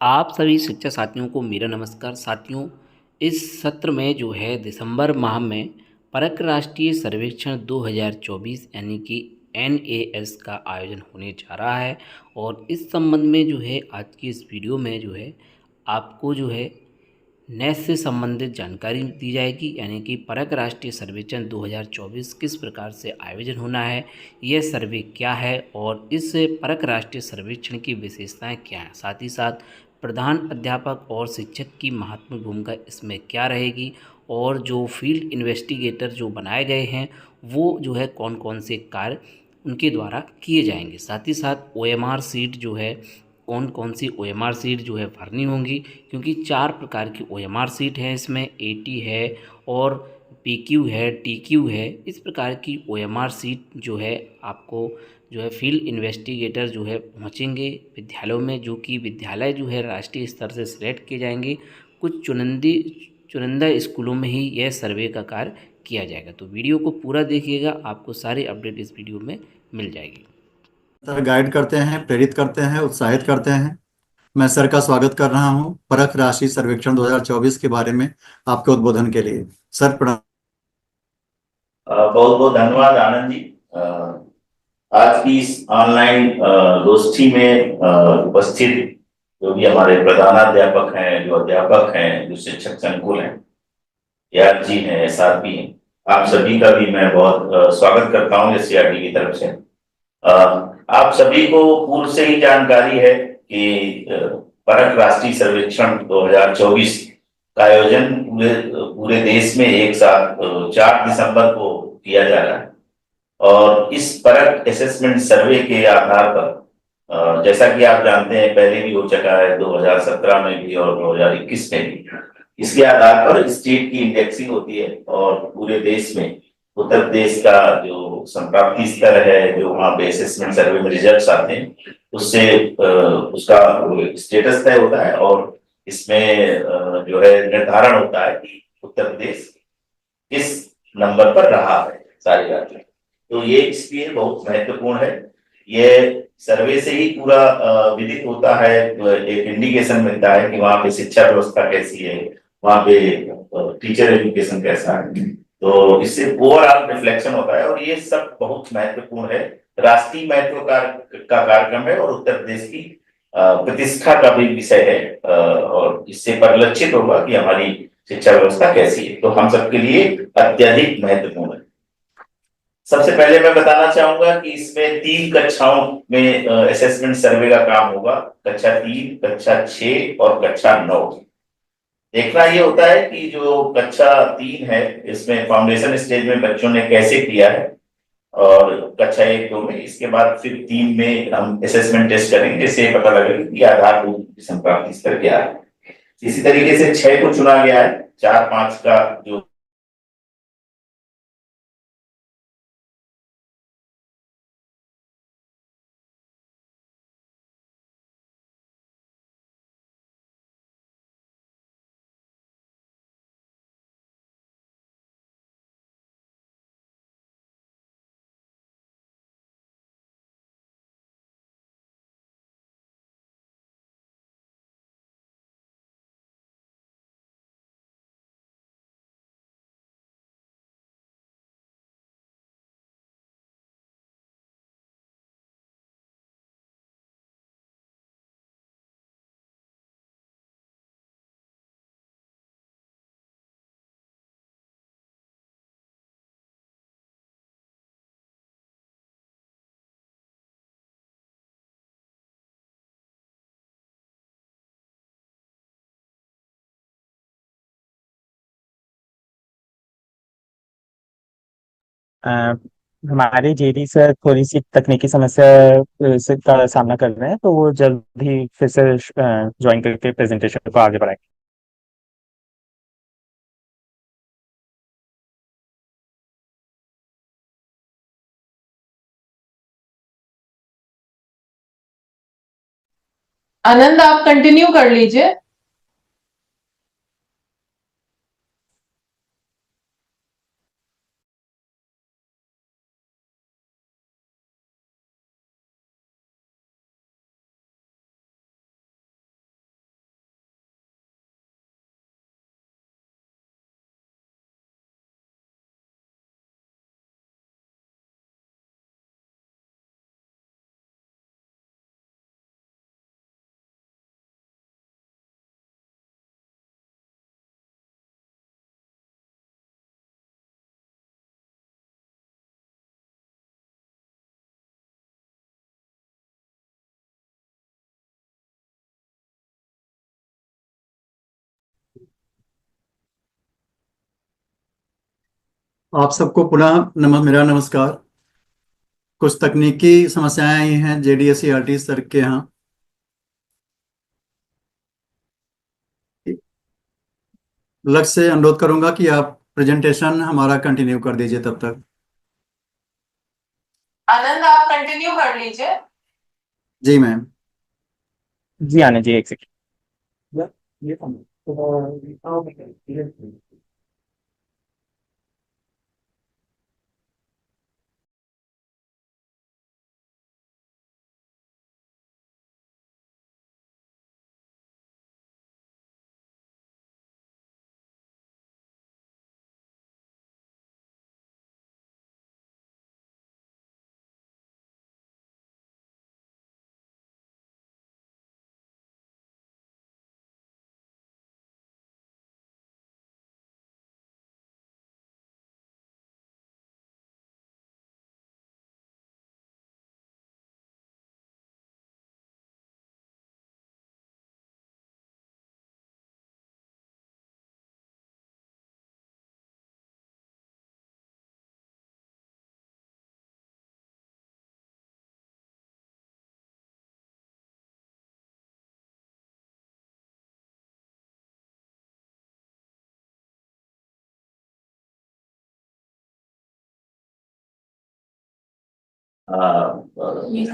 आप सभी शिक्षक साथियों को मेरा नमस्कार। साथियों, इस सत्र में जो है दिसंबर माह में परक राष्ट्रीय सर्वेक्षण 2024 यानी कि NAS का आयोजन होने जा रहा है। और इस संबंध में जो है आज की इस वीडियो में जो है आपको जो है नेस से संबंधित जानकारी दी जाएगी, यानी कि परक राष्ट्रीय सर्वेक्षण 2024 किस प्रकार से आयोजन होना है, यह सर्वे क्या है और इस परक राष्ट्रीय सर्वेक्षण की विशेषताएं क्या हैं, साथ ही साथ प्रधान अध्यापक और शिक्षक की महत्वपूर्ण भूमिका इसमें क्या रहेगी और जो फील्ड इन्वेस्टिगेटर जो बनाए गए हैं वो जो है कौन कौन से कार्य उनके द्वारा किए जाएंगे, साथ ही साथ OMR सीट जो है कौन कौन सी OMR सीट जो है भरनी होंगी, क्योंकि 4 प्रकार की OMR सीट है। इसमें AT है और PQ है, TQ है। इस प्रकार की OMR सीट जो है आपको जो है फील्ड इन्वेस्टिगेटर जो है पहुंचेंगे विद्यालयों में, जो कि विद्यालय जो है राष्ट्रीय स्तर से सिलेक्ट किए जाएंगे। कुछ चुनिंदा स्कूलों में ही यह सर्वे का कार्य किया जाएगा। तो वीडियो को पूरा देखिएगा, आपको सारी अपडेट इस वीडियो में मिल जाएगी। गाइड करते हैं, प्रेरित करते हैं, उत्साहित करते हैं। मैं सर का स्वागत कर रहा हूं परख राशि सर्वेक्षण 2024 के बारे में आपके उद्बोधन के लिए। सर प्रणाम। बहुत बहुत धन्यवाद आनंद जी। आज की इस ऑनलाइन गोष्ठी में उपस्थित जो भी हमारे प्रधानाध्यापक हैं, जो अध्यापक हैं, जो शिक्षक संकुल हैं, याद जी हैं, SRP हैं, आप सभी का भी मैं बहुत स्वागत करता हूँ SCRT की तरफ से। अ, आप सभी को पूर्व से ही जानकारी है कि परख राष्ट्रीय सर्वेक्षण 2024 का आयोजन पूरे पूरे देश में एक साथ 4 दिसंबर को किया जा रहा है। और इस परख असेसमेंट सर्वे के आधार पर जैसा कि आप जानते हैं पहले भी हो चुका है 2017 में भी और 2021 में भी, इसके आधार पर स्टेट की इंडेक्सिंग होती है और पूरे देश में उत्तर प्रदेश का जो संप्राप्ति स्तर है, जो वहाँ पे असेसमेंट सर्वे में रिजल्ट्स आते हैं, उससे उसका स्टेटस तय होता है और इसमें जो है निर्धारण होता है कि उत्तर प्रदेश किस नंबर पर रहा है सारे राज्यों में। तो ये इसलिए बहुत महत्वपूर्ण है। ये सर्वे से ही पूरा विदित होता है, एक इंडिकेशन मिलता है कि वहाँ पे शिक्षा व्यवस्था कैसी है, वहाँ पे टीचर एजुकेशन कैसा है। तो इससे ओवरऑल रिफ्लेक्शन होता है और ये सब बहुत महत्वपूर्ण है। राष्ट्रीय महत्व का कार्यक्रम है और उत्तर प्रदेश की प्रतिष्ठा का भी विषय है। और इससे परिलक्षित होगा कि हमारी शिक्षा व्यवस्था कैसी है, तो हम सबके लिए अत्यधिक महत्वपूर्ण है। सबसे पहले मैं बताना चाहूंगा कि इसमें 3 कक्षाओं में असेसमेंट सर्वे का काम होगा। कक्षा 3, कक्षा 6 और कक्षा 9। देखना ये होता है कि जो कक्षा 3 है इसमें फाउंडेशन स्टेज में बच्चों ने कैसे किया है, और कक्षा 1, 2 में, इसके बाद फिर 3 में हम असेसमेंट टेस्ट करेंगे, जिससे पता लगेगा कि आधारभूत संप्राप्ति स्तर क्या है। इसी तरीके से 6 को चुना गया है। 4, 5 का जो अ, हमारे जेडी सर थोड़ी सी तकनीकी समस्या से का सामना कर रहे हैं, तो वो जल्द ही फिर से ज्वाइन करके प्रेजेंटेशन को आगे बढ़ाएंगे। आनंद, आप कंटिन्यू कर लीजिए। आप सबको पुनः मेरा नमस्कार। कुछ तकनीकी समस्याएं आई हैं जेडीएसईआरटी सर के यहाँ। लक्ष्य से अनुरोध करूंगा कि आप प्रेजेंटेशन हमारा कंटिन्यू कर दीजिए तब तक। आनंद आप कंटिन्यू कर लीजिए। जी मैम। जी आनंद जी, एक सेकंड।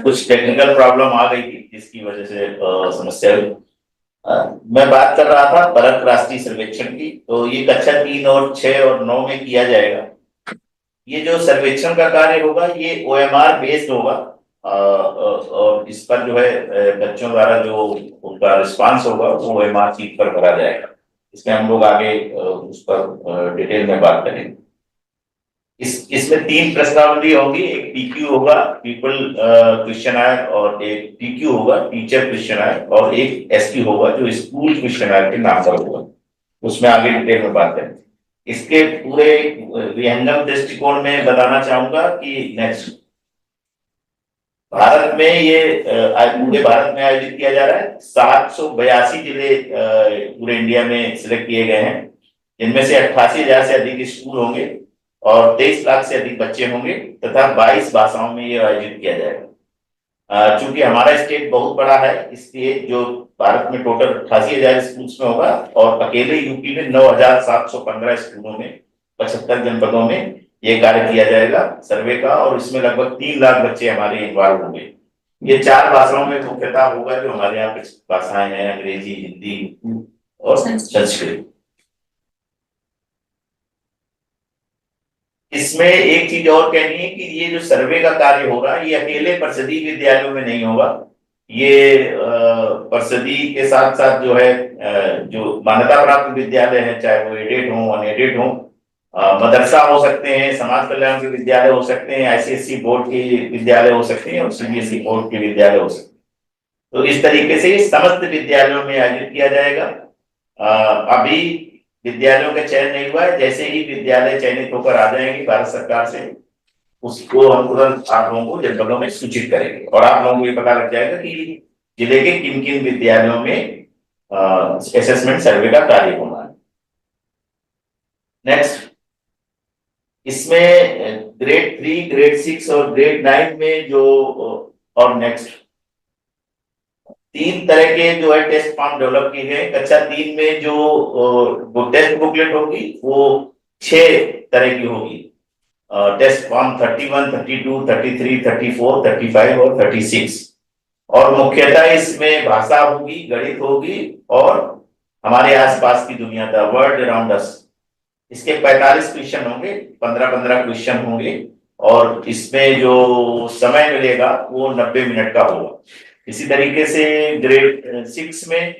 कुछ टेक्निकल प्रॉब्लम आ गई थी जिसकी वजह से समस्या हुई। मैं बात कर रहा था परख राष्ट्रीय सर्वेक्षण की। तो ये कक्षा 3 और 6 और 9 में किया जाएगा। ये जो सर्वेक्षण का कार्य होगा ये OMR बेस्ड होगा। और इस पर जो है बच्चों द्वारा जो उनका रिस्पांस होगा वो OMR शीट पर भरा जाएगा। इसमें हम लोग आगे उस पर डिटेल में बात करेंगे। इसमें 3 प्रश्नावली होगी। एक PQ होगा, पीपल क्वेश्चनर, और एक TQ होगा, टीचर क्वेश्चनर, और एक SQ होगा जो स्कूल क्वेश्चनर के नाम पर होगा। उसमें आगे डिटेल में बात करेंगे। इसके पूरे विहंगम दृष्टिकोण में बताना चाहूंगा कि नेक्स्ट भारत में ये पूरे भारत में आयोजित किया जा रहा है। 782 जिले पूरे इंडिया में सिलेक्ट किए गए हैं, जिनमें से 88,000 से अधिक स्कूल होंगे और 23 लाख से अधिक बच्चे होंगे तथा 22 भाषाओं में ये आयोजित किया जाएगा। चूंकि हमारा स्टेट बहुत बड़ा है, इसलिए जो भारत में टोटल 88,000 स्कूल्स में होगा और अकेले यूपी में 9,715 स्कूलों में 75 जनपदों में ये कार्य किया जाएगा सर्वे का। और इसमें लगभग 3 लाख बच्चे हमारे इन्वॉल्व होंगे। ये 4 भाषाओं में मुख्यतः होगा, जो हमारे यहाँ कुछ भाषाएं हैं, अंग्रेजी, हिंदी और संस्कृत। इसमें एक चीज और कहनी है कि ये जो सर्वे का कार्य होगा ये अकेले परिषदीय विद्यालयों में नहीं होगा। ये परिषदीय के साथ साथ जो है जो मान्यता प्राप्त विद्यालय है, चाहे वो एडेड हो, अनएडेड हो, मदरसा हो सकते हैं, समाज कल्याण के विद्यालय हो सकते हैं, ICSE बोर्ड के विद्यालय हो सकते हैं और CBSE बोर्ड के विद्यालय हो सकते हैं। तो इस तरीके से समस्त विद्यालयों में आयोजित किया जाएगा। अभी विद्यालयों का चयन नहीं हुआ है। जैसे ही विद्यालय चयनित होकर आ जाएंगे भारत सरकार से, उसको हम तुरंत आप लोगों को जनपदों में सूचित करेंगे और आप लोगों को ये पता लग जाएगा कि जिले के किन किन विद्यालयों में असेसमेंट सर्वे का कार्य होना है। नेक्स्ट, इसमें ग्रेड 3, ग्रेड 6 और ग्रेड 9 में जो और नेक्स्ट 3 तरह के जो है टेस्ट फॉर्म डेवलप किए गए। कक्षा 3 में जो टेस्ट बुकलेट होगी वो 6 तरह की होगी। टेस्ट फॉर्म 31, 32, 33, 34, 35 और 36। और मुख्यतः इसमें भाषा होगी, गणित होगी और हमारे आसपास की दुनिया, द वर्ल्ड अराउंड अस। इसके 45 क्वेश्चन होंगे, 15-15 क्वेश्चन होंगे और इसमें जो समय मिलेगा वो 90 मिनट का होगा। इसी तरीके से ग्रेड 6 में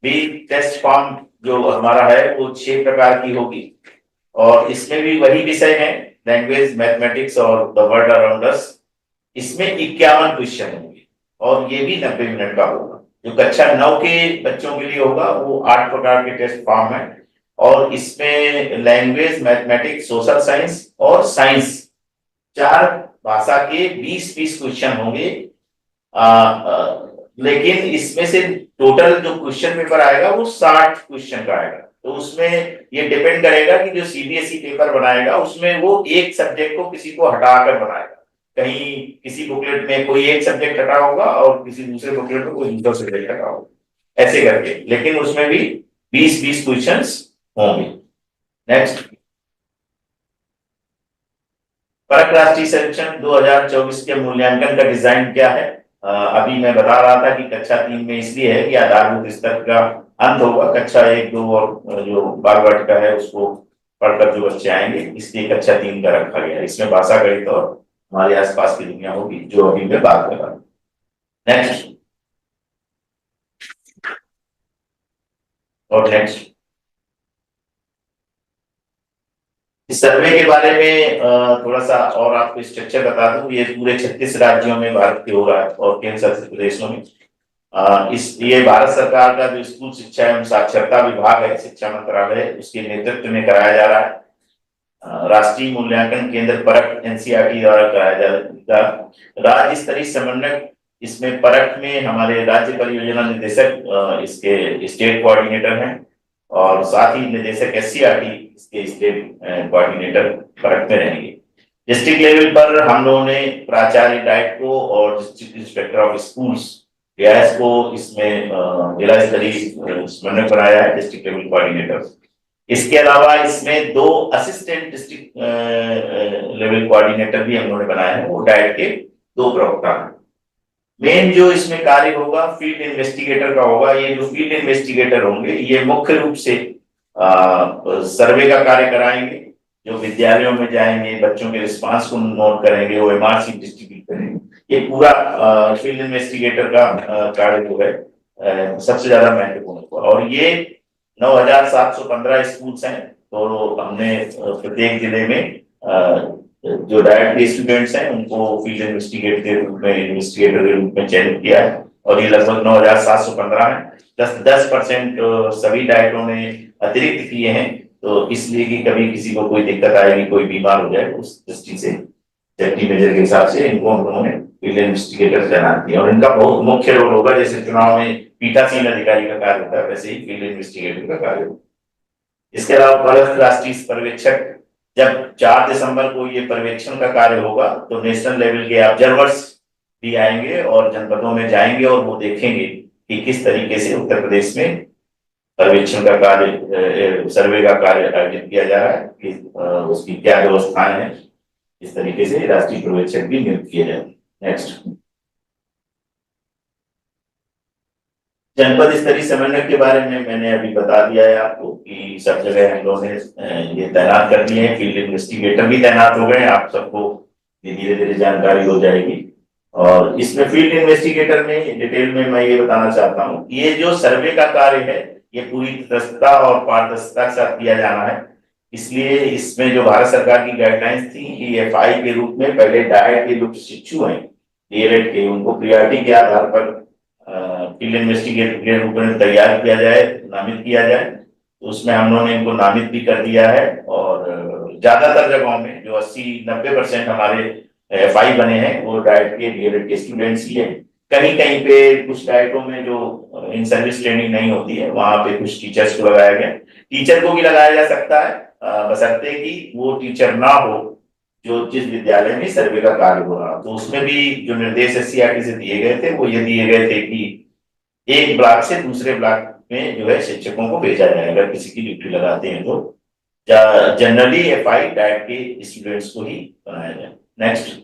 भी टेस्ट फॉर्म जो हमारा है वो 6 प्रकार की होगी और इसमें भी वही विषय है, लैंग्वेज, मैथमेटिक्स और द वर्ल्ड अराउंड अस। इसमें 51 क्वेश्चन होंगे और ये भी 90 मिनट का होगा। जो कक्षा 9 के बच्चों के लिए होगा वो 8 प्रकार के टेस्ट फॉर्म है और इसमें लैंग्वेज, मैथमेटिक्स, सोशल साइंस और साइंस 4 भाषा के 20-20 क्वेश्चन होंगे। लेकिन इसमें से टोटल जो क्वेश्चन पेपर आएगा वो 60 क्वेश्चन का आएगा। तो उसमें ये डिपेंड करेगा कि जो सीबीएसई पेपर बनाएगा उसमें वो एक सब्जेक्ट को किसी को हटाकर बनाएगा। कहीं किसी बुकलेट में कोई एक सब्जेक्ट हटा होगा और किसी दूसरे बुकलेट में कोई दूसरा सब्जेक्ट हटा होगा, ऐसे करके, लेकिन उसमें भी 20-20 क्वेश्चंस होंगे। नेक्स्ट, परख राष्ट्रीय सर्वेक्षण 2024 के मूल्यांकन का डिजाइन क्या है? अभी मैं बता रहा था कि कक्षा 3 में इसलिए है कि आधारभूत स्तर का अंत होगा, कक्षा 1, 2 और जो बाल वाटिका है उसको पढ़कर जो बच्चे आएंगे, इसलिए कक्षा 3 का रखा गया। इसमें भाषा, गणित और हमारे आसपास की दुनिया होगी, जो अभी मैं बात कर रहा हूँ। नेक्स्ट और नेक्स्ट, इस सर्वे के बारे में थोड़ा सा और आपको स्ट्रक्चर बता दूं। ये पूरे 36 राज्यों में भारत के हो रहा है और केंद्र शासित प्रदेशों में। ये भारत सरकार का जो स्कूल शिक्षा एवं साक्षरता विभाग है, शिक्षा मंत्रालय है, उसके नेतृत्व में कराया जा रहा है। राष्ट्रीय मूल्यांकन केंद्र परख एनसीईआरटी द्वारा कराया जाएगा। राज्य स्तरीय समन्वयक, इसमें परख में हमारे राज्य परियोजना निदेशक इसके स्टेट कोऑर्डिनेटर हैं और साथ ही निदेशक एससीईआरटी इसके स्टेट कोऑर्डिनेटर परख में रहेंगे। डिस्ट्रिक्ट लेवल पर हम लोगों ने प्राचार्य डाइट को और district inspector of schools DIIs को इसमें जिला स्तरीय समन्वय बनाया है, डिस्ट्रिक्ट लेवल कोऑर्डिनेटर। इसके अलावा इसमें 2 असिस्टेंट डिस्ट्रिक्ट लेवल कोऑर्डिनेटर भी हम लोगों ने बनाए हैं, वो डाइट के 2 प्रवक्ता हैं। मेन जो इसमें कार्य होगा फील्ड इन्वेस्टिगेटर का होगा। ये जो फील्ड इन्वेस्टिगेटर होंगे ये मुख्य रूप से सर्वे का कार्य कराएंगे, जो विद्यालयों में जाएंगे, बच्चों के रिस्पांस को नोट करेंगे, वो एमआरसी डिस्ट्रीब्यूट करेंगे। ये पूरा फील्ड इन्वेस्टिगेटर का कार्य जो है सबसे ज्यादा महत्वपूर्ण होगा। और ये 9,715 स्कूल्स हैं, तो हमने प्रत्येक जिले में जो डायरेक्ट स्टूडेंट्स हैं उनको फील्ड इन्वेस्टिगेटर के रूप में चयनित किया है और ये लगभग 9,715 है। 10% सभी डायटों ने अतिरिक्त किए हैं, तो इसलिए कि कभी किसी को कोई दिक्कत आएगी, कोई बीमार हो जाए, उस दृष्टि से सेफ्टी मेजर के हिसाब से इनको हम लोगों ने फील्ड इन्वेस्टिगेटर तैनात किया। और इनका बहुत मुख्य रोल होगा, जैसे चुनाव में पीठासीन अधिकारी का कार्य होता है, वैसे ही फील्ड इन्वेस्टिगेटर का कार्य होगा। इसके अलावा परख राष्ट्रीय पर्यवेक्षक, जब 4 दिसंबर को ये पर्यवेक्षण का कार्य होगा तो नेशनल लेवल के ऑब्जर्वर्स भी आएंगे और जनपदों में जाएंगे और वो देखेंगे कि किस तरीके से उत्तर प्रदेश में सर्वेक्षण का कार्य, सर्वे का कार्य आयोजित किया जा रहा है, कि उसकी क्या व्यवस्थाएं हैं। इस तरीके से राष्ट्रीय पर्यवेक्षक भी नियुक्त किए जाए। नेक्स्ट, जनपद स्तरीय समन्वय के बारे में मैंने अभी बता दिया है आपको कि सब जगह हम लोगों ने ये तैनात कर दिए हैं, फील्ड इन्वेस्टिगेटर भी तैनात हो गए हैं, आप सबको धीरे धीरे जानकारी हो जाएगी। और इसमें फील्ड इन्वेस्टिगेटर में डिटेल में मैं ये बताना चाहता हूँ, ये जो सर्वे का कार्य है ये पूरी तटस्थता और पारदर्शिता के साथ किया जाना है। इसलिए इसमें जो भारत सरकार की गाइडलाइंस थी कि एफआई के रूप में पहले डाइट के जो प्रशिक्षु हैं डीएलएड के, उनको प्रियोरिटी के आधार पर फील्ड इन्वेस्टिगेटर के रूप में तैयार किया जाए, नामित किया जाए। तो उसमें हम लोगों ने इनको नामित भी कर दिया है और ज्यादातर जगहों में जो 80-90% हमारे एफआई बने हैं वो डाइट के डीएलएड के स्टूडेंट्स ही हैं। कहीं कहीं पे कुछ डाइटों में जो इन सर्विस ट्रेनिंग नहीं होती है वहां पे कुछ टीचर्स को लगाया गया। टीचर को भी लगाया जा सकता है, बशर्ते कि वो टीचर ना हो जो जिस विद्यालय में सर्वे का कार्य हो रहा। तो उसमें भी जो निर्देश एससीईआरटी से दिए गए थे वो ये दिए गए थे कि एक ब्लॉक से दूसरे ब्लॉक में जो है शिक्षकों को भेजा जाए, अगर किसी की ड्यूटी लगाते हैं तो जनरली एफआई डाइट के स्टूडेंट्स को ही बनाया जाए। नेक्स्ट,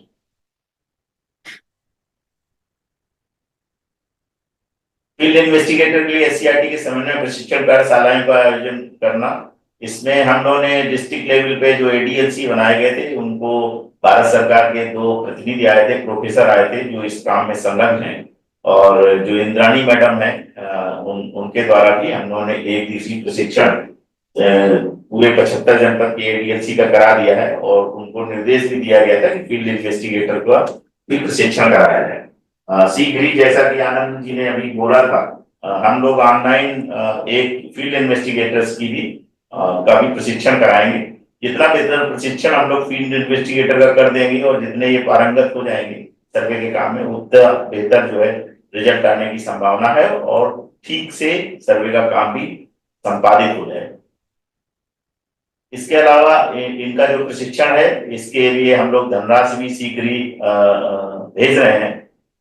फील्ड इन्वेस्टिगेटर के लिए एससीईआरटी के समन्वय प्रशिक्षण कार्यशालाएं का आयोजन करना। इसमें हम लोगों ने डिस्ट्रिक्ट लेवल पे जो एडीएलसी बनाए गए थे उनको भारत सरकार के 2 प्रतिनिधि आए थे, प्रोफेसर आए थे जो इस काम में संलग्न हैं, और जो इंद्राणी मैडम है उनके द्वारा भी हम लोगों ने एक दिवसीय प्रशिक्षण पूरे 75 जनपद के एडीएलसी का करा दिया है और उनको निर्देश भी दिया गया था कि फील्ड इन्वेस्टिगेटर का भी प्रशिक्षण कराया जाए। शीघ्र ही, जैसा कि आनंद जी ने अभी बोला था, हम लोग ऑनलाइन एक फील्ड इन्वेस्टिगेटर्स की भी का भी प्रशिक्षण कराएंगे। जितना बेहतर प्रशिक्षण हम लोग फील्ड इन्वेस्टिगेटर का कर देंगे और जितने ये पारंगत हो जाएंगे सर्वे के काम में, उतना बेहतर जो है रिजल्ट आने की संभावना है और ठीक से सर्वे का काम भी संपादित हो जाए। इसके अलावा इनका जो प्रशिक्षण है, इसके लिए हम लोग धनराशि भी शीघ्र ही भेज रहे हैं।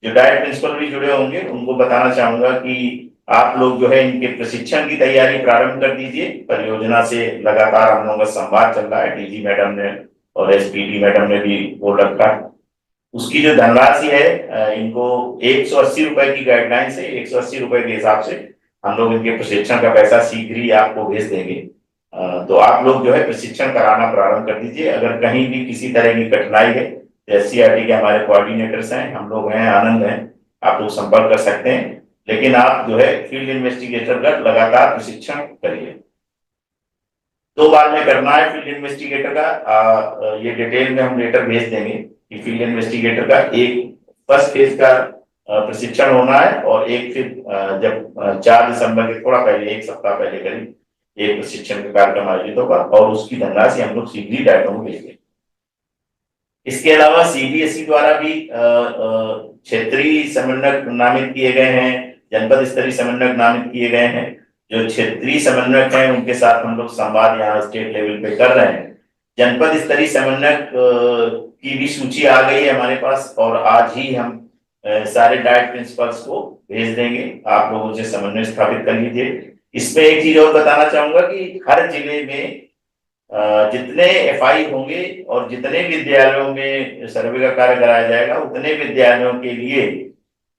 जो डायरेक्ट प्रिंसिपल भी जुड़े होंगे उनको बताना चाहूंगा कि आप लोग जो है इनके प्रशिक्षण की तैयारी प्रारंभ कर दीजिए। परियोजना से लगातार हम लोगों का संवाद चल रहा है, डीजी मैडम ने और एसपीडी मैडम ने भी बोल रखा है। उसकी जो धनराशि है, इनको 180 रुपए की गाइडलाइन से 180 रुपए के हिसाब से हम लोग इनके प्रशिक्षण का पैसा शीघ्र ही आपको भेज देंगे। तो आप लोग जो है प्रशिक्षण कराना प्रारंभ कर दीजिए। अगर कहीं भी किसी तरह की कठिनाई है, एससीईआरटी के हमारे कोऑर्डिनेटर्स हैं, हम लोग हैं, आनंद हैं, आप लोग संपर्क कर सकते हैं। लेकिन आप जो है फील्ड इन्वेस्टिगेटर का लगातार प्रशिक्षण करिए। 2 बार में करना है फील्ड इन्वेस्टिगेटर का। ये डिटेल में हम लेटर भेज देंगे कि फील्ड इन्वेस्टिगेटर का एक फर्स्ट फेज का प्रशिक्षण होना है और एक फिर जब 4 दिसंबर के थोड़ा पहले, 1 सप्ताह पहले करीब एक प्रशिक्षण का कार्यक्रम आयोजित होगा और उसकी धनराशि हम लोग शीघ्र ही डायरेक्टर को भेजेंगे। इसके अलावा सीबीएसई द्वारा भी क्षेत्रीय समन्वयक नामित किए गए हैं, जनपद स्तरीय समन्वयक नामित किए गए हैं। जो क्षेत्रीय समन्वयक हैं उनके साथ हम लोग संवाद यहाँ स्टेट लेवल पे कर रहे हैं। जनपद स्तरीय समन्वयक की भी सूची आ गई है हमारे पास और आज ही हम सारे डायरेक्ट प्रिंसिपल्स को भेज देंगे। आप लोगों से समन्वय स्थापित कर लीजिए। इसमें एक चीज और बताना चाहूंगा कि हर जिले में जितने एफआई होंगे और जितने विद्यालयों में सर्वे का कार्य कराया जाएगा, उतने विद्यालयों के लिए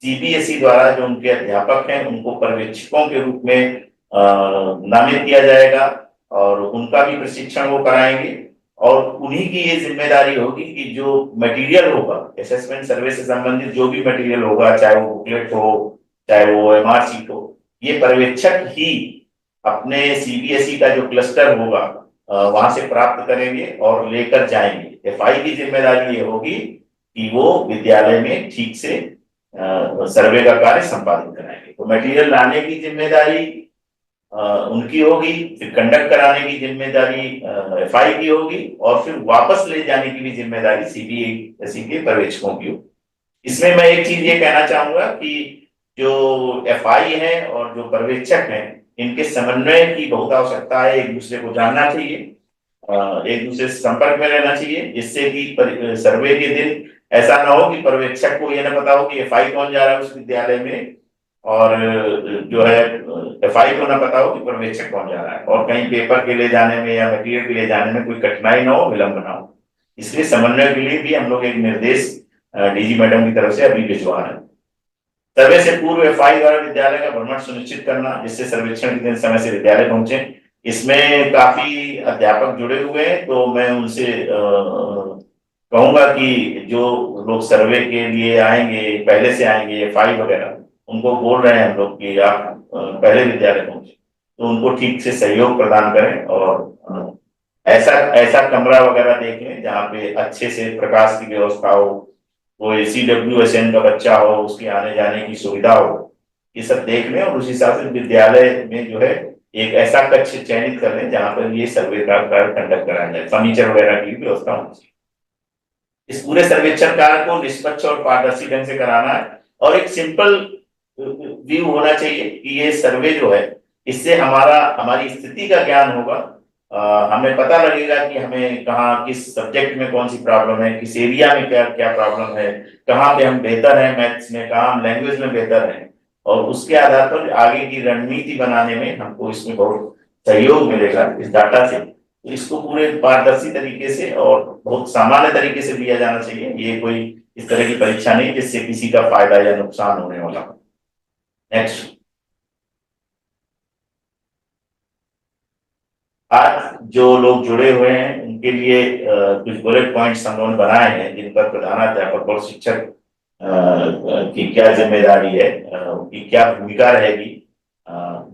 सीबीएसई द्वारा जो उनके अध्यापक हैं उनको पर्यवेक्षकों के रूप में नामित किया जाएगा और उनका भी प्रशिक्षण वो कराएंगे। और उन्हीं की ये जिम्मेदारी होगी कि जो मटेरियल होगा, असेसमेंट सर्वे से संबंधित जो भी मटेरियल होगा, चाहे वो बुकलेट हो, चाहे वो एमआरसी हो, ये पर्यवेक्षक ही अपने सीबीएसई का जो क्लस्टर होगा वहां से प्राप्त करेंगे और लेकर जाएंगे। एफआई की जिम्मेदारी ये होगी कि वो विद्यालय में ठीक से सर्वे का कार्य संपादित कराएंगे। तो मटेरियल लाने की जिम्मेदारी उनकी होगी, फिर कंडक्ट कराने की जिम्मेदारी एफआई की होगी और फिर वापस ले जाने की भी जिम्मेदारी सीबीएसई के पर्यवेक्षकों की होगी। इसमें मैं एक चीज ये कहना चाहूंगा कि जो एफआई है और जो पर्यवेक्षक हैं, इनके समन्वय की बहुत आवश्यकता है। एक दूसरे को जानना चाहिए, एक दूसरे से संपर्क में रहना चाहिए, जिससे कि सर्वे के दिन ऐसा ना हो कि पर्यवेक्षक को यह ना पता हो कि एफआई कौन जा रहा है उस विद्यालय में और जो है एफआई को ना पता हो कि पर्यवेक्षक कौन जा रहा है, और कहीं पेपर के ले जाने में या मटेरियल के ले जाने में कोई कठिनाई ना हो, विलंब ना हो। इसलिए समन्वय के लिए भी हम लोग एक निर्देश डीजी मैडम की तरफ से अभी भिजवा रहे हैं। सर्वे से पूर्व एफआई द्वारा विद्यालय का भ्रमण सुनिश्चित करना, जिससे सर्वेक्षण के दिन समय से विद्यालय पहुंचे। इसमें काफी अध्यापक जुड़े हुए हैं, तो मैं उनसे कहूंगा कि जो लोग सर्वे के लिए आएंगे, पहले से आएंगे एफआई वगैरह, उनको बोल रहे हैं हम लोग कि आप पहले विद्यालय पहुंचे, तो उनको ठीक से सहयोग प्रदान करें और ऐसा कमरा वगैरह देख लें जहाँ पे अच्छे से प्रकाश की व्यवस्था हो, कोई CWSN का बच्चा हो, उसके आने जाने की सुविधा हो, ये सब देख लें और उस हिसाब से विद्यालय में जो है एक ऐसा कक्ष चयनित कर लें जहां पर ये सर्वे का कार्य कंडक्ट कराया जाए। फर्नीचर वगैरह की व्यवस्था होनी चाहिए। इस पूरे सर्वेक्षण कार्य को निष्पक्ष और पारदर्शी ढंग से कराना है और एक सिंपल व्यू होना चाहिए कि ये सर्वे जो है, इससे हमारी स्थिति का ज्ञान होगा। हमें पता लगेगा कि हमें कहाँ किस सब्जेक्ट में कौन सी प्रॉब्लम है, किस एरिया में क्या क्या प्रॉब्लम है, कहाँ पे हम बेहतर हैं मैथ्स में, कहाँ हम लैंग्वेज में बेहतर हैं, और उसके आधार पर आगे की रणनीति बनाने में हमको इसमें बहुत सहयोग मिलेगा इस डाटा से। तो इसको पूरे पारदर्शी तरीके से और बहुत सामान्य तरीके से लिया जाना चाहिए। ये कोई इस तरह की परीक्षा नहीं जिससे किसी का फायदा या नुकसान होने वाला। नेक्स्ट, आज जो लोग जुड़े हुए हैं उनके लिए कुछ बुलेट पॉइंट्स हम लोगों ने बनाए हैं जिन पर प्रधानाध्यापक और शिक्षक की क्या जिम्मेदारी है, उनकी क्या भूमिका रहेगी,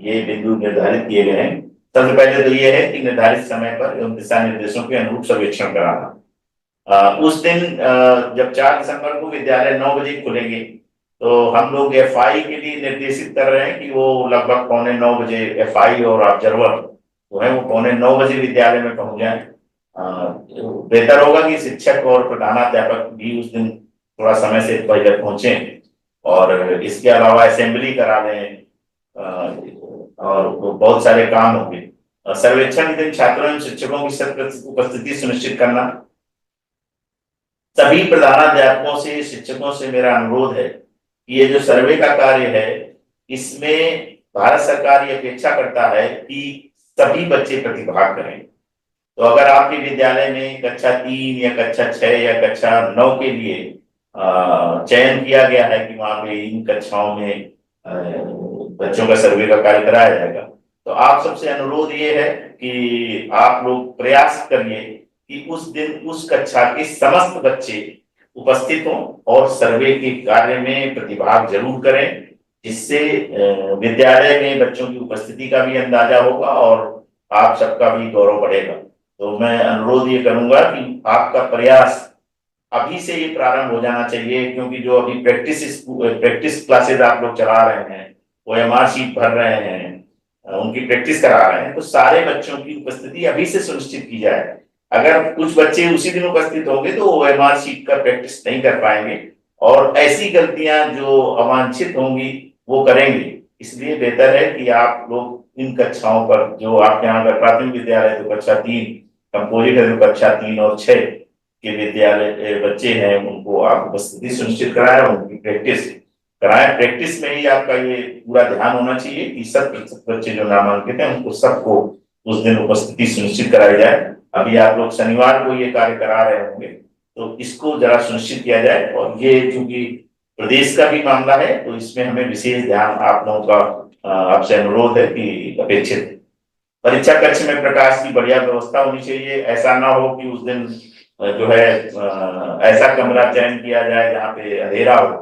ये बिंदु निर्धारित किए गए हैं। सबसे पहले तो ये है कि निर्धारित समय पर एवं दिशा निर्देशों के अनुरूप सर्वेक्षण कराना। उस दिन जब 4 दिसंबर को विद्यालय 9 बजे खुलेंगे, तो हम लोग एफआई के लिए निर्देशित कर रहे हैं कि वो लगभग 8:45 बजे एफआई और ऑब्जर्वर जो है वो 8:45 बजे विद्यालय में पहुंच जाए। बेहतर होगा कि शिक्षक और प्रधानाध्यापक भी उस दिन थोड़ा समय से पहले पहुंचे और इसके अलावा असेंबली करा लें और बहुत सारे काम होंगे। सर्वेक्षण के दिन छात्रों एवं शिक्षकों की शत प्रतिशत उपस्थिति सुनिश्चित करना। सभी प्रधानाध्यापकों से, शिक्षकों से मेरा अनुरोध है कि ये जो सर्वे का कार्य है, इसमें भारत सरकार ये अपेक्षा करता है कि सभी बच्चे प्रतिभाग करें। तो अगर आपके विद्यालय में कक्षा 3 या कक्षा 6 या कक्षा 9 के लिए चयन किया गया है कि वहां पे इन कक्षाओं में बच्चों का सर्वे का कार्य कराया जाएगा, तो आप सबसे अनुरोध ये है कि आप लोग प्रयास करिए कि उस दिन उस कक्षा के समस्त बच्चे उपस्थित हों और सर्वे के कार्य में प्रतिभाग जरूर करें, जिससे विद्यालय में बच्चों की उपस्थिति का भी अंदाजा होगा और आप सबका भी गौरव बढ़ेगा। तो मैं अनुरोध ये करूंगा कि आपका प्रयास अभी से ये प्रारंभ हो जाना चाहिए, क्योंकि जो अभी प्रैक्टिस क्लासेस आप लोग चला रहे हैं, OMR शीट भर रहे हैं, उनकी प्रैक्टिस करा रहे हैं, तो सारे बच्चों की उपस्थिति अभी से सुनिश्चित की जाए। अगर कुछ बच्चे उसी दिन उपस्थित होंगे तो OMR शीट का प्रैक्टिस नहीं कर पाएंगे और ऐसी गलतियां जो अवांछित होंगी वो करेंगे। इसलिए बेहतर है कि आप लोग इन कक्षाओं पर, जो आपके यहाँ का प्राथमिक विद्यालय तो कक्षा 3 कंपोजिट है, तो कक्षा 3 और 6 के विद्यालय बच्चे हैं, उनको आप उपस्थिति सुनिश्चित कराएं, उनकी प्रैक्टिस कराएं। प्रैक्टिस में ही आपका ये पूरा ध्यान होना चाहिए कि 100% बच्चे जो नामांकित हैं उनको सबको उस दिन उपस्थिति सुनिश्चित कराई जाए। अभी आप लोग शनिवार को ये कार्य करा रहे होंगे, तो इसको जरा सुनिश्चित किया जाए। और ये चूंकि प्रदेश का भी मामला है, तो इसमें हमें विशेष ध्यान आप लोगों का आपसे अनुरोध है कि अपेक्षित। परीक्षा कक्ष में प्रकाश की बढ़िया व्यवस्था होनी चाहिए। ऐसा ना हो कि उस दिन जो है ऐसा कमरा चयन किया जाए जहाँ पे अंधेरा हो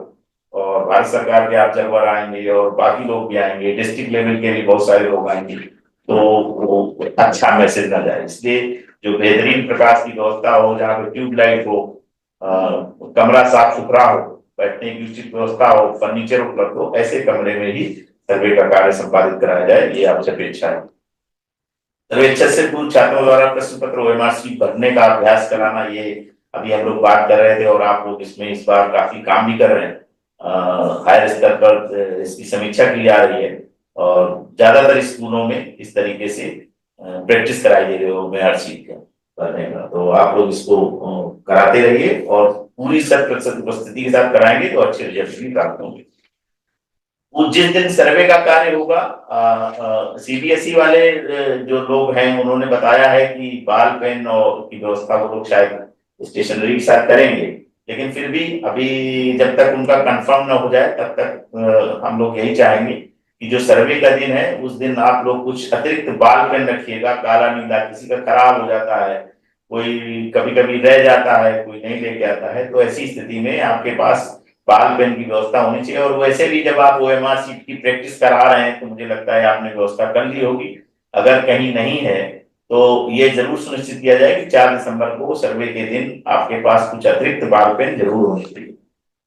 और भारत सरकार के ऑब्जर्वर आएंगे और बाकी लोग भी आएंगे, डिस्ट्रिक्ट लेवल के भी बहुत सारे लोग आएंगे, तो वो अच्छा मैसेज ना जाए। इसलिए जो बेहतरीन प्रकाश की व्यवस्था हो, जहाँ पे ट्यूबलाइट हो, कमरा साफ सुथरा हो, बैठने की उचित व्यवस्था हो, फर्नीचर उपलब्ध हो, ऐसे कमरे में ही सर्वे का कार्य संपादित कराया जाए, ये आपसे अपेक्षा है। सर्वेक्षण से पूर्व छात्रों द्वारा प्रश्न पत्र OMR शीट भरने का अभ्यास कराना, ये अभी हम लोग बात कर रहे थे और आप लोग इसमें इस बार काफी काम भी कर रहे हैं। हायर स्तर पर इसकी समीक्षा की जा रही है और ज्यादातर स्कूलों में इस तरीके से प्रैक्टिस कराई दे रही हो OMR शीट भरने का, तो आप लोग इसको कराते रहिए और पूरी 100% उपस्थिति के साथ कराएंगे तो अच्छे रिजल्ट भी प्राप्त होंगे। जिस दिन सर्वे का कार्य होगा, CBSE वाले जो लोग हैं उन्होंने बताया है कि बाल पेन और की व्यवस्था वो लोग शायद स्टेशनरी के साथ करेंगे, लेकिन फिर भी अभी जब तक उनका कंफर्म ना हो जाए तब तक हम लोग यही चाहेंगे कि जो सर्वे का दिन है उस दिन आप लोग कुछ अतिरिक्त बाल पेन रखिएगा। काला नीला किसी का खराब हो जाता है, कोई कभी कभी रह जाता है, कोई नहीं लेके आता है, तो ऐसी स्थिति में आपके पास बाल पेन की व्यवस्था होनी चाहिए। और वैसे भी जब आप OMR शीट की प्रैक्टिस करा रहे हैं तो मुझे लगता है आपने व्यवस्था कर ली होगी। अगर कहीं नहीं है तो ये जरूर सुनिश्चित किया जाए कि 4 दिसंबर को सर्वे के दिन आपके पास कुछ अतिरिक्त बाल पेन जरूर होने चाहिए।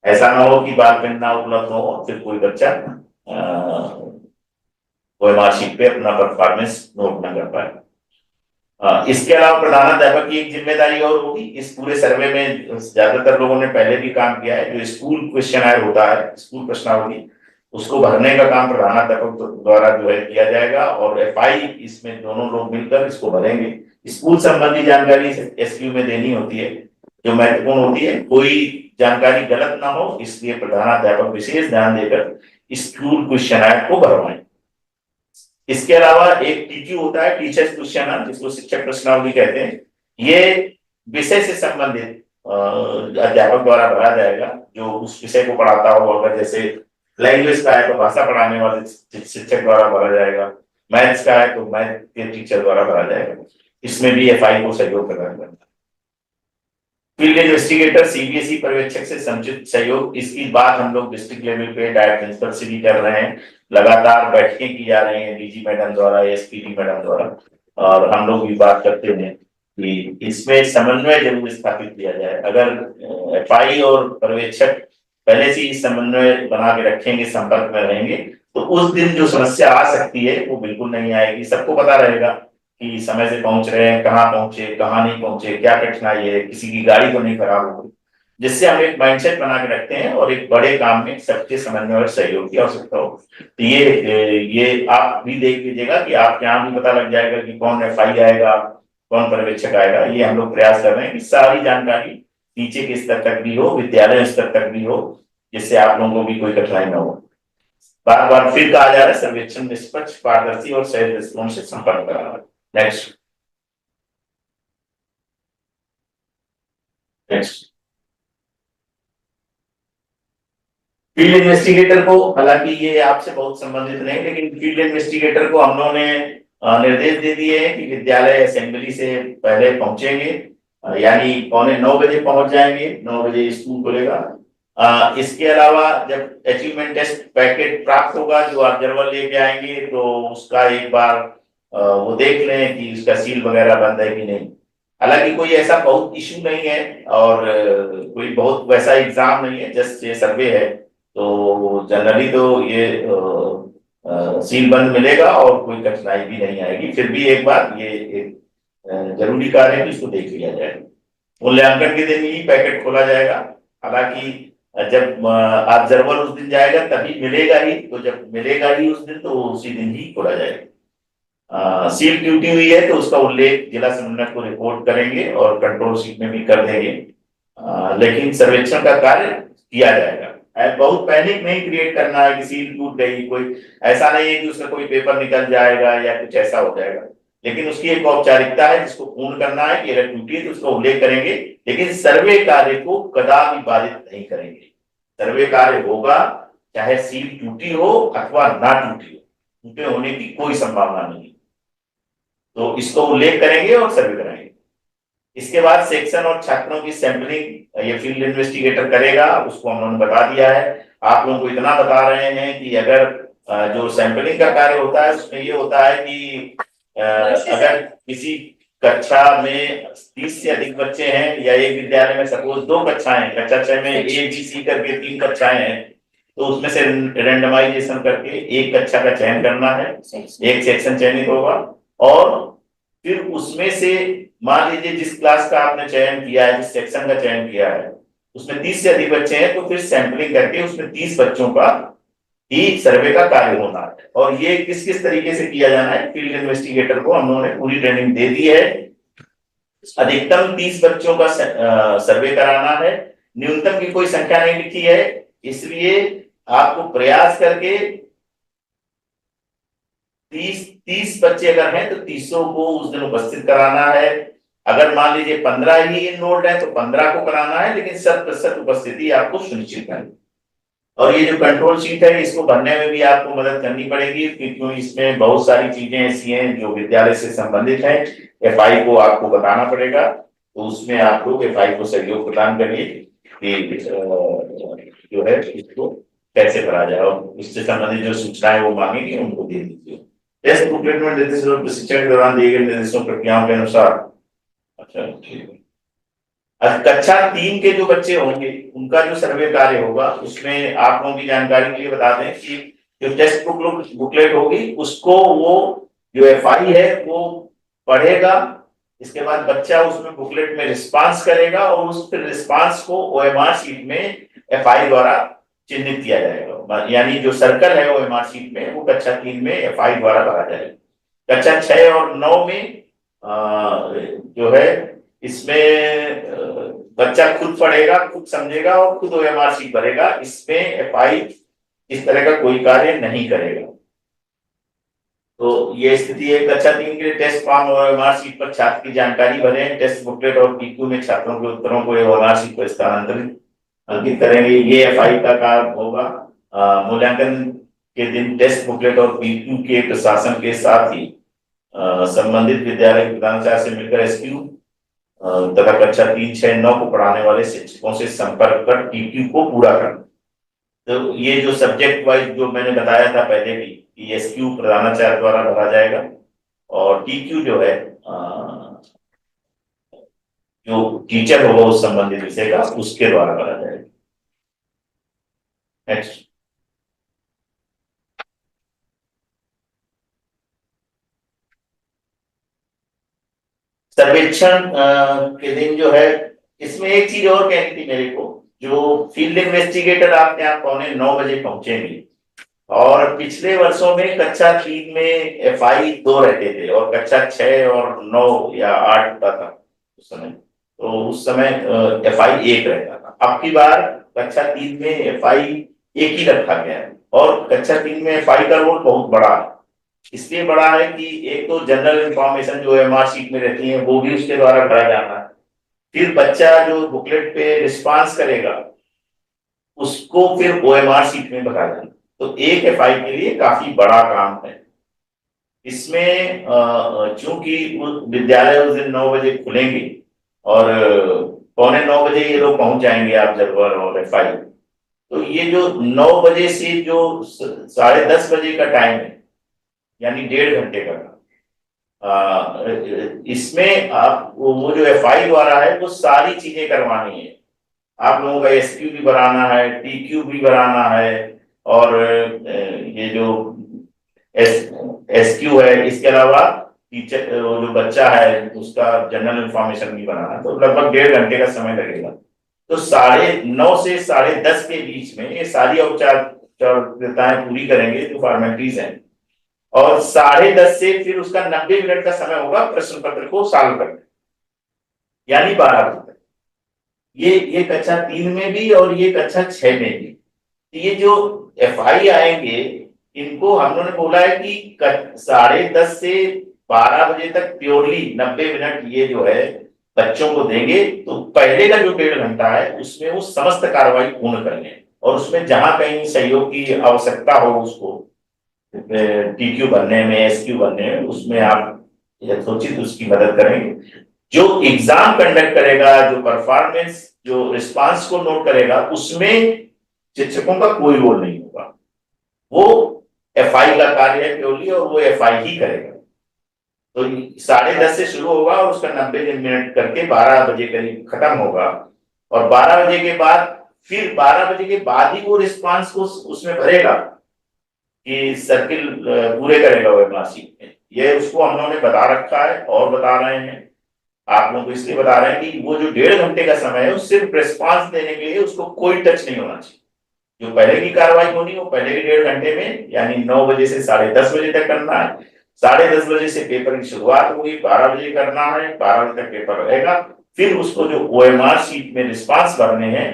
ऐसा ना हो कि बाल पेन ना उपलब्ध हो और फिर कोई बच्चा OMR शीट पे अपना परफॉर्मेंस नोट ना कर पाए। इसके अलावा प्रधानाध्यापक की एक जिम्मेदारी और होगी। इस पूरे सर्वे में ज्यादातर लोगों ने पहले भी काम किया है। जो स्कूल क्वेश्चनर होता है, स्कूल प्रश्नावली, उसको भरने का काम प्रधानाध्यापक द्वारा जो है किया जाएगा और FI इसमें दोनों लोग मिलकर इसको भरेंगे। स्कूल संबंधी जानकारी SQ में देनी होती है जो महत्वपूर्ण होती है, कोई जानकारी गलत ना हो, इसलिए प्रधानाध्यापक विशेष ध्यान देकर स्कूल क्वेश्चनर को भरवाएं। इसके अलावा एक TQ होता है, टीचर्स क्वेश्चनर, जिसको शिक्षक प्रश्नावली कहते हैं। ये विषय से संबंधित अध्यापक द्वारा भरा जाएगा जो उस विषय को पढ़ाता हो। अगर जैसे लैंग्वेज का है तो भाषा पढ़ाने वाले शिक्षक द्वारा भरा जाएगा, मैथ्स का है तो मैथ के टीचर द्वारा भरा जाएगा। इसमें भी FI को सहयोग प्रदान करना। फील्ड इन्वेस्टिगेटर CBSE पर्यवेक्षक से समुचित सहयोग, इसकी बात हम लोग डिस्ट्रिक्ट लेवल पे डायरेक्ट प्रिंसिपल से भी कर रहे हैं। लगातार बैठकें की जा रही हैं DG मैडम द्वारा, SPD मैडम द्वारा, और हम लोग भी बात करते हैं कि इसमें समन्वय जरूर स्थापित किया जाए। अगर FI और पर्यवेक्षक पहले से ही समन्वय बना के रखेंगे, संपर्क में रहेंगे, तो उस दिन जो समस्या आ सकती है वो बिल्कुल नहीं आएगी। सबको पता रहेगा कि समय से पहुंच रहे हैं, कहाँ पहुंचे, कहाँ नहीं पहुंचे, क्या कठिनाई है, किसी की गाड़ी तो नहीं खराब हो गई। जिससे हम एक माइंडसेट बना के रखते हैं और एक बड़े काम में सबके समन्वय और सहयोग की आवश्यकता हो। तो ये आप भी देख लीजिएगा कि आप यहाँ भी पता लग जाएगा कि कौन एफआई आएगा, कौन पर्यवेक्षक आएगा। ये हम लोग प्रयास कर रहे हैं कि सारी जानकारी नीचे के स्तर तक भी हो, विद्यालय स्तर तक भी हो, जिससे आप लोगों को भी कोई कठिनाई न हो। बार बार फिर कहा जा रहा है, सर्वेक्षण निष्पक्ष, पारदर्शी और सही दृष्टिकोण से संपन्न कराना। Next next. फील्ड इन्वेस्टिगेटर को, हालांकि ये आपसे बहुत संबंधित नहीं, लेकिन फील्ड इन्वेस्टिगेटर को हम लोगों ने निर्देश दे दिए हैं कि विद्यालय असेंबली से पहले पहुंचेंगे, यानी 8:45 पहुंच जाएंगे, 9 बजे स्कूल खुलेगा। इसके अलावा जब अचीवमेंट टेस्ट पैकेट प्राप्त होगा जो आप जर्नल लेके आएंगे, तो उसका एक बार वो देख लें कि उसका सील वगैरह बंद है कि नहीं। हालांकि कोई ऐसा बहुत इशू नहीं है और कोई बहुत वैसा एग्जाम नहीं है, जस्ट ये सर्वे है। तो जनरली तो ये सील बंद मिलेगा और कोई कठिनाई भी नहीं आएगी। फिर भी एक बार ये एक जरूरी कार्य है कि इसको देख लिया जाए। मूल्यांकन के दिन ही पैकेट खोला जाएगा। हालांकि जब ऑब्जर्वर उस दिन जाएगा तभी मिलेगा ही, तो जब मिलेगा ही उस दिन तो उसी दिन ही खोला जाएगा। सील ड्यूटी हुई है तो उसका उल्लेख जिला समन्वयक को रिपोर्ट करेंगे और कंट्रोल शीट में भी कर देंगे। लेकिन सर्वेक्षण का कार्य किया जाएगा। बहुत पैनिक नहीं क्रिएट करना है कि सील टूट गई, कोई ऐसा नहीं है कि उसका कोई पेपर निकल जाएगा या कुछ ऐसा हो जाएगा। लेकिन उसकी एक औपचारिकता है जिसको पूर्ण करना है कि अगर टूटी है तो उसका उल्लेख करेंगे, लेकिन सर्वे कार्य को कदापि बाधित नहीं करेंगे। सर्वे कार्य होगा चाहे सील टूटी हो अथवा ना टूटी हो, टूटे होने की कोई संभावना नहीं। तो इसको उल्लेख करेंगे और सर्वे कराएंगे। इसके बाद सेक्शन और छात्रों की सैंपलिंग ये फील्ड इन्वेस्टिगेटर करेगा, उसको हम लोगों ने बता दिया है। आप लोगों को इतना बता रहे हैं कि अगर जो सैंपलिंग का कार्य होता है उसमें ये होता है कि अगर किसी कक्षा में 30 से अधिक बच्चे हैं या एक विद्यालय में सपोज 2 कक्षाएं हैं, कक्षा 6 में ए बी सी करके 3 कक्षाएं हैं, तो उसमें से रेंडमाइजेशन करके एक कक्षा का चयन करना है, एक सेक्शन चयनित होगा और फिर उसमें से मान लीजिए जिस क्लास का आपने चयन किया है, जिस सेक्शन का चयन किया है, उसमें 30 से अधिक बच्चे हैं, तो फिर सैंपलिंग करके उसमें 30 बच्चों का ही सर्वे का कार्य होना है। और ये किस किस तरीके से किया जाना है, फील्ड इन्वेस्टिगेटर को हम लोगों ने पूरी ट्रेनिंग दे दी है। अधिकतम 30 बच्चों का सर्वे कराना है, न्यूनतम की कोई संख्या नहीं लिखी है, इसलिए आपको प्रयास करके 30 बच्चे अगर हैं तो 30 को उस दिन उपस्थित कराना है। अगर मान लीजिए 15 ही इनरोल्ड है तो 15 को कराना है, लेकिन 100% उपस्थिति आपको सुनिश्चित करनी। और ये जो कंट्रोल शीट है इसको भरने में भी आपको मदद करनी पड़ेगी, क्योंकि इसमें बहुत सारी चीजें ऐसी हैं जो विद्यालय से संबंधित हैं। एफआई को आपको बताना पड़ेगा, तो उसमें आप लोग एफआई को सहयोग प्रदान करिए कि जो है इसको कैसे भरा जाए, और इससे संबंधित जो सूचनाएं वो मांगेंगे उनको दे दीजिए। टेस्ट बुकलेट में निर्देश और प्रशिक्षण के दौरान दिए गए निर्देशों प्रक्रियाओं के अनुसार। अच्छा ठीक है। कक्षा 3 के जो बच्चे होंगे उनका जो सर्वे कार्य होगा उसमें आप लोगों की जानकारी के लिए बता दें कि जो टेस्ट बुकलेट होगी उसको वो जो एफआई है वो पढ़ेगा। इसके बाद बच्चा उसमें बुकलेट में रिस्पांस करेगा और उस रिस्पांस को ओएमआर शीट में एफआई द्वारा चिन्हित किया जाएगा, यानी जो सर्कल है ओएमआर शीट में वो कक्षा 3 में एफआई द्वारा भरा जाएगा। कक्षा 6 और 9 में जो है इसमें बच्चा खुद पढ़ेगा, खुद समझेगा और खुद ओएमआर शीट भरेगा। इसमें एफआई इस तरह का कोई कार्य नहीं करेगा। तो ये स्थिति है। कक्षा 3 के लिए टेस्ट फॉर्म और ओएमआर शीट पर छात्र की जानकारी भरे, टेस्ट बुकलेट और पीक्यू में छात्रों के उत्तरों को ओएमआर शीट पर स्थानांतरित अंकित करेंगे। ये एफआई का कार्य होगा। मूल्यांकन के दिन टेस्ट बुकलेट और पीक्यू के प्रशासन के साथ ही संबंधित विद्यालय के प्रधानाचार्य से मिलकर एसक्यू तथा कक्षा 3, 6, 9 को पढ़ाने वाले शिक्षकों से संपर्क कर टीक्यू को पूरा करना। तो ये जो सब्जेक्ट वाइज जो मैंने बताया था पहले भी, एसक्यू प्रधानाचार्य द्वारा भरा जाएगा और टीक्यू जो है जो टीचर होगा उस संबंधित विषय का उसके द्वारा भरा जाएगा। नेक्स्ट। सर्वेक्षण के दिन जो है इसमें एक चीज और कहनी थी मेरे को, जो फील्ड इन्वेस्टिगेटर आपके यहाँ 8:45 पहुंचेंगे, और पिछले वर्षों में कक्षा 3 में FI 2 रहते थे और कक्षा 6 और 9 या 8 होता था उस समय, तो उस समय FI 1 रहता था। अब की बार कक्षा 3 में FI 1 ही रखा गया है, और कक्षा 3 में FI का रोल बहुत बड़ा है। इसलिए बड़ा है कि एक तो जनरल इंफॉर्मेशन जो MR शीट में रहती है वो भी उसके द्वारा भरा जाना है, फिर बच्चा जो बुकलेट पे रिस्पांस करेगा उसको फिर OMR शीट में भरा जाना, तो एक FI के लिए काफी बड़ा काम है। इसमें चूंकि विद्यालय उस दिन 9 बजे खुलेंगे और 8:45 ये लोग पहुंच जाएंगे ऑब्जर्वर और FI, तो ये जो 9 बजे से जो 10:30 बजे का टाइम है, यानी 1.5 घंटे का, इसमें आप वो जो FI द्वारा है वो सारी चीजें करवानी है। आप लोगों का SQ भी बनाना है, TQ भी बनाना है, और ये जो SQ है, इसके अलावा टीचर जो बच्चा है उसका जनरल इंफॉर्मेशन भी बनाना है, तो लगभग 1.5 घंटे का समय लगेगा। तो 9:30 से 10:30 के बीच में ये सारी औपचारिकताएं पूरी करेंगे जो फॉर्मेलिटीज हैं, और 10:30 से फिर उसका 90 मिनट का समय होगा प्रश्न पत्र को सॉल्व करने, यानी 12 बजे तक। ये कक्षा 3 में भी और ये कक्षा 6 में भी। ये जो FI आएंगे इनको हम लोगों ने बोला है कि 10:30 से 12 बजे तक प्योरली 90 मिनट ये जो है बच्चों को देंगे, तो पहले का जो 1.5 घंटा है उसमें वो समस्त कार्रवाई पूर्ण कर लें, और उसमें जहां कहीं सहयोग की आवश्यकता हो उसको TQ बनने में, SQ बनने में, उसमें आप यथोचित उसकी मदद करेंगे। जो एग्जाम कंडक्ट करेगा, जो परफॉर्मेंस, जो रिस्पांस को नोट करेगा, उसमें शिक्षकों का कोई रोल नहीं होगा, वो FI का कार्य है प्योरली, और वो FI ही करेगा। तो 10:30 से शुरू होगा और उसका 90 मिनट करके 12 बजे करीब खत्म होगा, और 12 बजे के बाद फिर 12 बजे के बाद ही वो रिस्पांस को उसमें भरेगा कि सर्किल पूरे करेगा वेबनार शीट में। ये उसको हम लोगों ने बता रखा है और बता रहे हैं आप लोगों को, इसलिए बता रहे हैं कि वो जो 1.5 घंटे का समय है सिर्फ रिस्पांस देने के लिए, उसको कोई टच नहीं होना चाहिए। जो पहले की कार्रवाई होनी वो पहले के 1.5 घंटे में, यानी 9 बजे से 10:30 बजे तक करना है। 10:30 बजे से पेपर की शुरुआत होगी, 12 बजे करना है, 12 बजे तक पेपर रहेगा। फिर उसको जो OMR शीट में रिस्पांस भरने हैं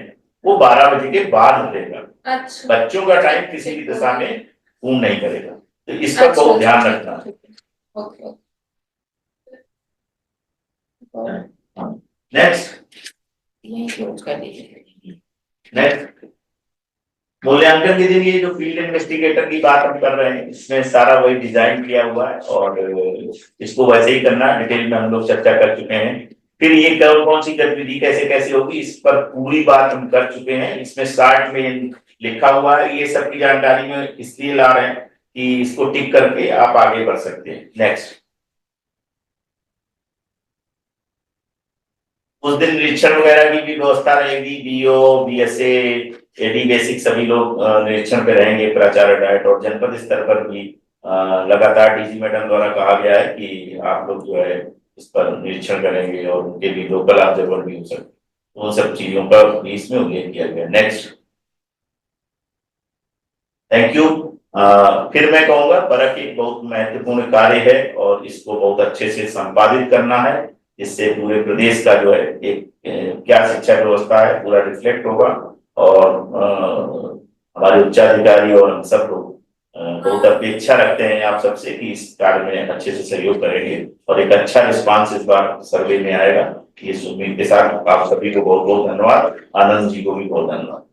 वो 12 बजे के बाद रहेगा। अच्छा, बच्चों का टाइम किसी भी दशा में पूर्ण नहीं करेगा, तो इसका बहुत ध्यान रखना है। ओके। नेक्स्ट यही क्लोज कर दीजिए। नेक्स्ट मूल्यांकन के दिन ये जो फील्ड इन्वेस्टिगेटर की बात हम कर रहे हैं, इसमें सारा वही डिजाइन किया हुआ है, और इसको वैसे ही करना है। डिटेल में हम लोग चर्चा कर चुके हैं। फिर ये कौन कौन सी गतिविधि कैसे कैसे होगी, इस पर पूरी बात हम कर चुके हैं। इसमें स्टार्ट में लिखा हुआ है, ये सब की जानकारी में इसलिए ला रहे हैं कि इसको टिक करके आप आगे बढ़ सकते हैं। नेक्स्ट, उस दिन निरीक्षण वगैरह की भी व्यवस्था रहेगी। BO, BSA, AD बेसिक सभी लोग निरीक्षण पे रहेंगे, प्राचार्य डाइट, और जनपद स्तर पर भी लगातार DG मैडम द्वारा कहा गया है कि आप लोग जो है इस पर निरीक्षण करेंगे, और उनके भी लोकल ऑब्जर्वर भी हो सकते, उन सब चीजों का भी इसमें उल्लेख किया गया। Next, thank you. फिर मैं कहूंगा परख एक बहुत महत्वपूर्ण कार्य है, और इसको बहुत अच्छे से संपादित करना है, जिससे पूरे प्रदेश का जो है एक क्या शिक्षा व्यवस्था है पूरा रिफ्लेक्ट होगा, और हमारे उच्चाधिकारी और हम सब लोग बहुत अपेक्षा रखते हैं आप सबसे कि इस कार्य में अच्छे से सहयोग करेंगे, और एक अच्छा रिस्पांस इस बार सर्वे में आएगा। ये उम्मीद के साथ आप सभी को बहुत बहुत धन्यवाद। आनंद जी को भी बहुत धन्यवाद।